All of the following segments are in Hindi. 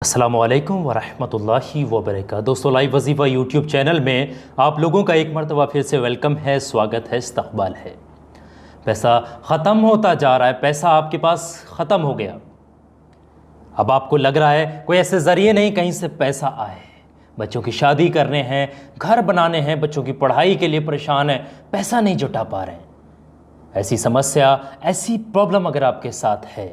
अस्सलामुअलैकुम वरहमतुल्लाहि वबरकातुहू। दोस्तों, लाइव वजीफ़ा यूट्यूब चैनल में आप लोगों का एक मरतबा फिर से वेलकम है, स्वागत है, इस्तक़बाल है। पैसा ख़त्म होता जा रहा है, पैसा आपके पास ख़त्म हो गया। अब आपको लग रहा है कोई ऐसे ज़रिए नहीं कहीं से पैसा आए। बच्चों की शादी करने हैं, घर बनाने हैं, बच्चों की पढ़ाई के लिए परेशान हैं, पैसा नहीं जुटा पा रहे हैं। ऐसी समस्या, ऐसी प्रॉब्लम अगर आपके साथ है,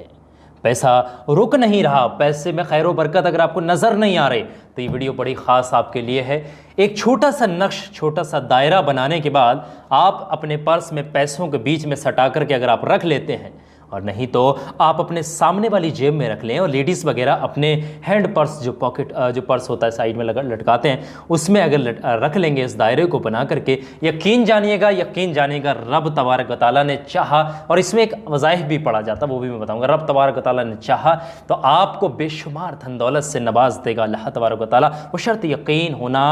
पैसा रुक नहीं रहा, पैसे में खैर बरकत अगर आपको नज़र नहीं आ रही, तो ये वीडियो बड़ी ख़ास आपके लिए है। एक छोटा सा नक्श, छोटा सा दायरा बनाने के बाद आप अपने पर्स में पैसों के बीच में सटा करके अगर आप रख लेते हैं, और नहीं तो आप अपने सामने वाली जेब में रख लें, और लेडीज़ वगैरह अपने हैंड पर्स, जो पॉकेट जो पर्स होता है साइड में लटकाते हैं, उसमें अगर रख लेंगे इस दायरे को बना करके, यकीन जानिएगा रब तबारक व तआला ने चाहा, और इसमें एक वज़ाइफ भी पढ़ा जाता है, वो भी मैं बताऊंगा। रब तबारक व तआला ने चाहा तो आपको बेशुमार धन दौलत से नवाज देगा अल्लाह तबारक व तआला। वो शर्त यकीन होना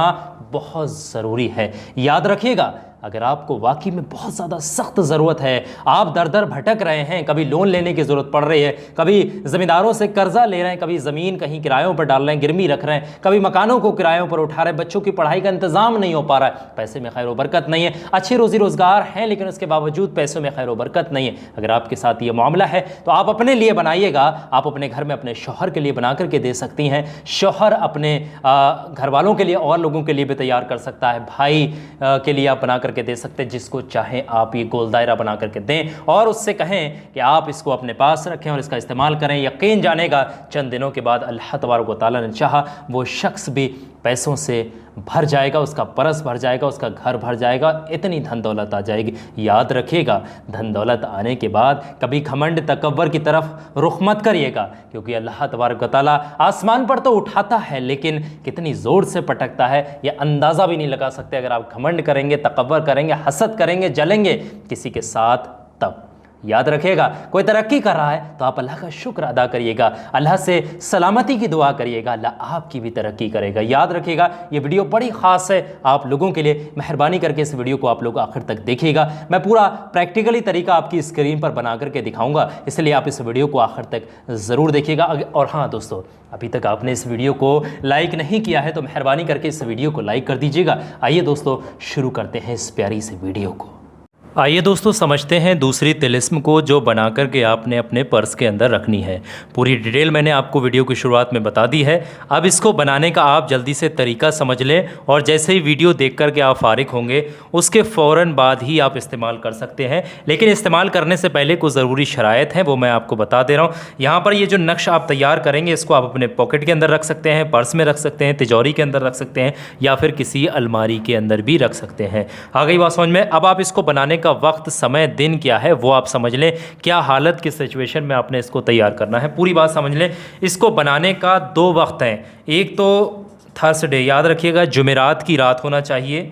बहुत ज़रूरी है। याद रखिएगा, अगर आपको वाकई में बहुत ज़्यादा सख्त ज़रूरत है, आप दर दर भटक रहे हैं, कभी लोन लेने की ज़रूरत पड़ रही है, कभी ज़मींदारों से कर्जा ले रहे हैं, कभी ज़मीन कहीं किरायों पर डाल रहे हैं, गिरवी रख रहे हैं, कभी मकानों को किरायों पर उठा रहे हैं, बच्चों की पढ़ाई का इंतज़ाम नहीं हो पा रहा है, पैसे में खैर बरकत नहीं है, अच्छी रोज़ी रोज़गार है लेकिन उसके बावजूद पैसों में खैर बरकत नहीं है। अगर आपके साथ ये मामला है तो आप अपने लिए बनाइएगा। आप अपने घर में अपने शौहर के लिए बना करके दे सकती हैं, शौहर अपने घर वालों के लिए और लोगों के लिए भी तैयार कर सकता है, भाई के लिए आप बना करके दे सकते हैं। जिसको चाहे आप ये गोल दायरा बना करके दें और उससे कहें कि आप इसको अपने पास रखें और इसका इस्तेमाल करें। यकीन जानेगा चंद दिनों के बाद अल्लाह तबारक व तआला ने चाहा वो शख्स भी पैसों से भर जाएगा, उसका परस भर जाएगा, उसका घर भर जाएगा, इतनी धन दौलत आ जाएगी। याद रखिएगा, धन दौलत आने के बाद कभी घमंड तकब्बर की तरफ रुख मत करिएगा, क्योंकि अल्लाह तबारक व तआला आसमान पर तो उठाता है लेकिन कितनी ज़ोर से पटकता है ये अंदाज़ा भी नहीं लगा सकते। अगर आप घमंड करेंगे, तकब्बर करेंगे, हसद करेंगे, जलेंगे किसी के साथ, तब याद रखिएगा कोई तरक्की कर रहा है तो आप अल्लाह का शुक्र अदा करिएगा, अल्लाह से सलामती की दुआ करिएगा, अल्लाह आपकी भी तरक्की करेगा। याद रखिएगा, ये वीडियो बड़ी ख़ास है आप लोगों के लिए। मेहरबानी करके इस वीडियो को आप लोग आखिर तक देखिएगा। मैं पूरा प्रैक्टिकली तरीका आपकी स्क्रीन पर बना करके दिखाऊंगा, इसलिए आप इस वीडियो को आखिर तक ज़रूर देखिएगा। और हाँ दोस्तों, अभी तक आपने इस वीडियो को लाइक नहीं किया है तो मेहरबानी करके इस वीडियो को लाइक कर दीजिएगा। आइए दोस्तों, शुरू करते हैं इस प्यारी से वीडियो को। आइए दोस्तों, समझते हैं दूसरी तिलिस्म को जो बना कर के आपने अपने पर्स के अंदर रखनी है। पूरी डिटेल मैंने आपको वीडियो की शुरुआत में बता दी है। अब इसको बनाने का आप जल्दी से तरीका समझ लें, और जैसे ही वीडियो देख कर के आप फारिग होंगे उसके फ़ौरन बाद ही आप इस्तेमाल कर सकते हैं। लेकिन इस्तेमाल करने से पहले कुछ ज़रूरी शराइत हैं, वो मैं आपको बता दे रहा हूँ। यहाँ पर ये जो नक्श आप तैयार करेंगे, इसको आप अपने पॉकेट के अंदर रख सकते हैं, पर्स में रख सकते हैं, तिजोरी के अंदर रख सकते हैं, या फिर किसी अलमारी के अंदर भी रख सकते हैं। आ गई बात समझ में? अब आप इसको बनाने का वक्त, समय, दिन क्या है वो आप समझ लें, क्या हालत की सिचुएशन में आपने इसको तैयार करना है, पूरी बात समझ लें। इसको बनाने का 2 वक्त हैं, एक तो थर्सडे, याद रखिएगा जुमेरात की रात होना चाहिए।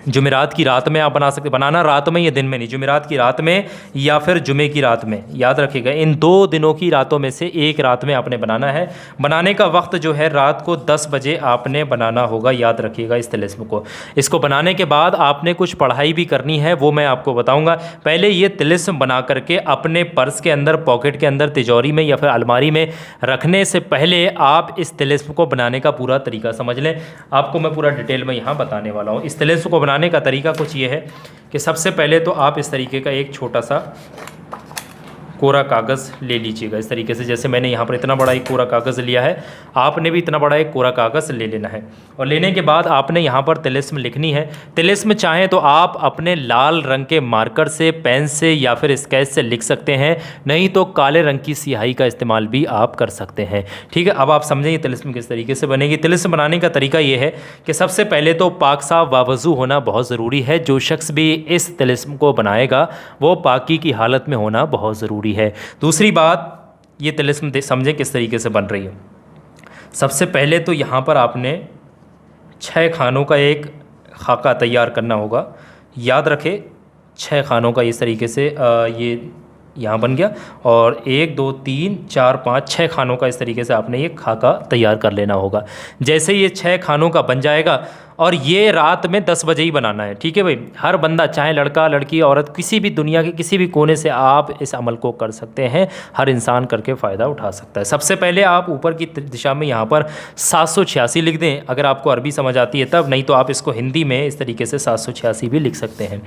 जुमेरात की रात में आप बना सकते, बनाना रात में या दिन में नहीं, जुमेरात की रात में या फिर जुमे की रात में। याद रखिएगा, इन 2 दिनों की रातों में से एक रात में आपने बनाना है। बनाने का वक्त जो है रात को 10 बजे आपने बनाना होगा। याद रखिएगा इस तिलिस्म को। इसको बनाने के बाद आपने कुछ पढ़ाई भी करनी है, वो मैं आपको बताऊँगा। पहले ये तिलिस्म बना करके अपने पर्स के अंदर, पॉकेट के अंदर, तिजोरी में या फिर अलमारी में रखने से पहले आप इस तिलिस्म को बनाने का पूरा तरीका समझ लें। आपको मैं पूरा डिटेल में यहाँ बताने वाला हूँ। इस तिलिस्म को बनाने का तरीका कुछ ये है कि सबसे पहले तो आप इस तरीके का एक छोटा सा कोरा कागज़ ले लीजिएगा, इस तरीके से। जैसे मैंने यहाँ पर इतना बड़ा एक कोरा कागज़ लिया है, आपने भी इतना बड़ा एक कोरा कागज़ ले लेना है। और लेने के बाद आपने यहाँ पर तिलिस्म लिखनी है। तिलिस्म चाहें तो आप अपने लाल रंग के मार्कर से, पेन से या फिर स्केच से लिख सकते हैं, नहीं तो काले रंग की स्याही का इस्तेमाल भी आप कर सकते हैं। ठीक है, अब आप समझेंगे तिलिस्म किस तरीके से बनेगी। तिलिस्म बनाने का तरीका ये है कि सबसे पहले तो पाक साफ वावज़ू होना बहुत ज़रूरी है। जो शख्स भी इस तिलिस्म को बनाएगा वो पाकी की हालत में होना बहुत ज़रूरी है। दूसरी बात, ये तिलिस्म समझें किस तरीके से बन रही है। सबसे पहले तो यहाँ पर आपने 6 खानों का एक खाका तैयार करना होगा। याद रखें, 6 खानों का इस तरीके से ये यहाँ बन गया, और 1 2 3 4 5 6 खानों का इस तरीके से आपने ये खाका तैयार कर लेना होगा। जैसे ये 6 खानों का बन जाएगा, और ये रात में 10 बजे ही बनाना है। ठीक है भाई, हर बंदा चाहे लड़का लड़की औरत किसी भी दुनिया के किसी भी कोने से आप इस अमल को कर सकते हैं, हर इंसान करके फ़ायदा उठा सकता है। सबसे पहले आप ऊपर की दिशा में यहाँ पर 786 लिख दें, अगर आपको अरबी समझ आती है तब, नहीं तो आप इसको हिंदी में इस तरीके से 786 भी लिख सकते हैं।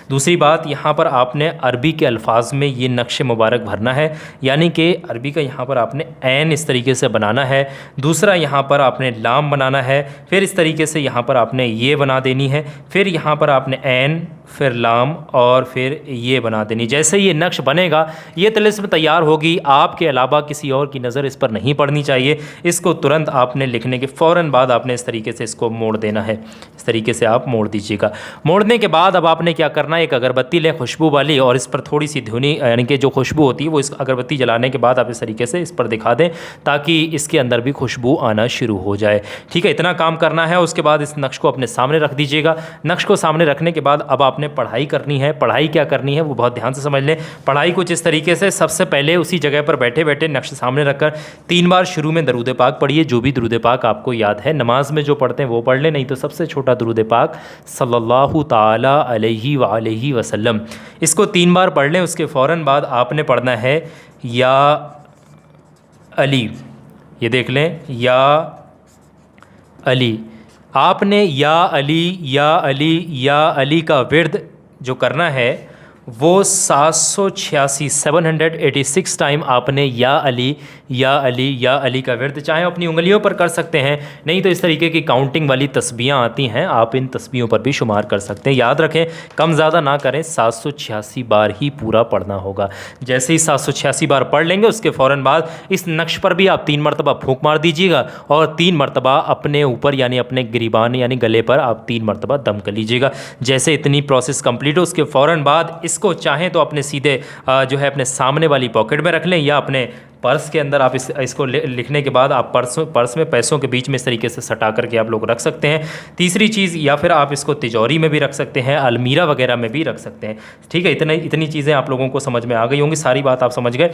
दूसरी बात, यहाँ पर आपने अरबी के अल्फाज में ये नक्श मुबारक भरना है, यानी कि अरबी का यहाँ पर आपने ऐन इस तरीके से बनाना है। दूसरा यहाँ पर आपने लाम बनाना है, फिर इस तरीके से यहाँ पर आपने ये बना देनी है, फिर यहाँ पर आपने ऐन, फिर लाम और फिर ये बना देनी। जैसे ये नक्श बनेगा ये तिलिस्म तैयार होगी, आपके अलावा किसी और की नज़र इस पर नहीं पड़नी चाहिए। इसको तुरंत आपने लिखने के फ़ौरन बाद आपने इस तरीके से इसको मोड़ देना है। इस तरीके से आप मोड़ दीजिएगा। मोड़ने के बाद अब आपने क्या करना है, एक अगरबत्ती लें खुशबू वाली, और इस पर थोड़ी सी धुनी यानी कि जो खुशबू होती है वो इस अगरबत्ती जलाने के बाद आप इस तरीके से इस पर दिखा दें, ताकि इसके अंदर भी खुशबू आना शुरू हो जाए। ठीक है, इतना काम करना है। उसके बाद इस नक्श को अपने सामने रख दीजिएगा। नक्श को सामने रखने के बाद अब आपने पढ़ाई करनी है। पढ़ाई क्या करनी है वो बहुत ध्यान से समझ लें। पढ़ाई कुछ इस तरीके से, सबसे पहले उसी जगह पर बैठे बैठे नक्श सामने रखकर 3 बार शुरू में दरूद पाक पढ़िए, जो भी दरूद पाक आपको याद है। नमाज में जो पढ़ते हैं वो पढ़ लें, नहीं तो सबसे छोटा दरूद पाक सल्लल्लाहु ताला अलैहि व आलिहि वसल्लम, इसको 3 बार पढ़ लें। उसके फ़ौरन बाद आपने पढ़ना है या अली, ये देख लें, या अली। आपने या अली या अली या अली का विर्द जो करना है वो 786 टाइम आपने या अली या अली या अली का विर्द, चाहे अपनी उंगलियों पर कर सकते हैं, नहीं तो इस तरीके की काउंटिंग वाली तस्बीहां आती हैं, आप इन तस्बीहों पर भी शुमार कर सकते हैं। याद रखें, कम ज़्यादा ना करें, 786 बार ही पूरा पढ़ना होगा। जैसे ही 786 बार पढ़ लेंगे उसके फ़ौरन बाद इस नक्श पर भी आप 3 मरतबा फूंक मार दीजिएगा और 3 मरतबा अपने ऊपर यानी अपने गिरीबान यानी गले पर आप 3 मरतबा दम कर लीजिएगा। जैसे इतनी प्रोसेस कंप्लीट हो उसके फ़ौरन बाद इसको चाहें तो अपने सीधे जो है अपने सामने वाली पॉकेट में रख लें, या अपने पर्स के अंदर आप इसको लिखने के बाद आप पर्स में पैसों के बीच में इस तरीके से सटा करके आप लोग रख सकते हैं। तीसरी चीज़, या फिर आप इसको तिजोरी में भी रख सकते हैं, अलमीरा वगैरह में भी रख सकते हैं। ठीक है, इतनी चीज़ें आप लोगों को समझ में आ गई होंगी, सारी बात आप समझ गए।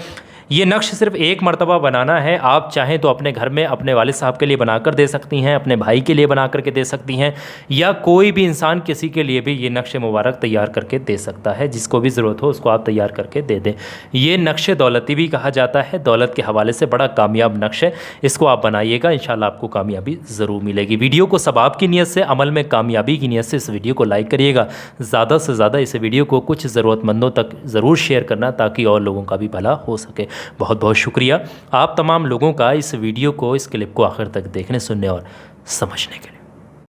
ये नक्श सिर्फ 1 मरतबा बनाना है। आप चाहें तो अपने घर में अपने वालिद साहब के लिए बनाकर दे सकती हैं, अपने भाई के लिए बना करके दे सकती हैं, या कोई भी इंसान किसी के लिए भी ये नक्श मुबारक तैयार करके दे सकता है। जिसको भी ज़रूरत हो उसको आप तैयार करके दे दें। ये नक्श दौलती भी कहा जाता है, दौलत के हवाले से बड़ा कामयाब नक्श है। इसको आप बनाइएगा, इंशाल्लाह आपको कामयाबी ज़रूर मिलेगी। वीडियो को सवाब की नीयत से, अमल में कामयाबी की नीयत से इस वीडियो को लाइक करिएगा। ज़्यादा से ज़्यादा इस वीडियो को कुछ ज़रूरतमंदों तक ज़रूर शेयर करना, ताकि और लोगों का भी भला हो सके। बहुत बहुत शुक्रिया आप तमाम लोगों का इस वीडियो को, इस क्लिप को आखिर तक देखने, सुनने और समझने के लिए।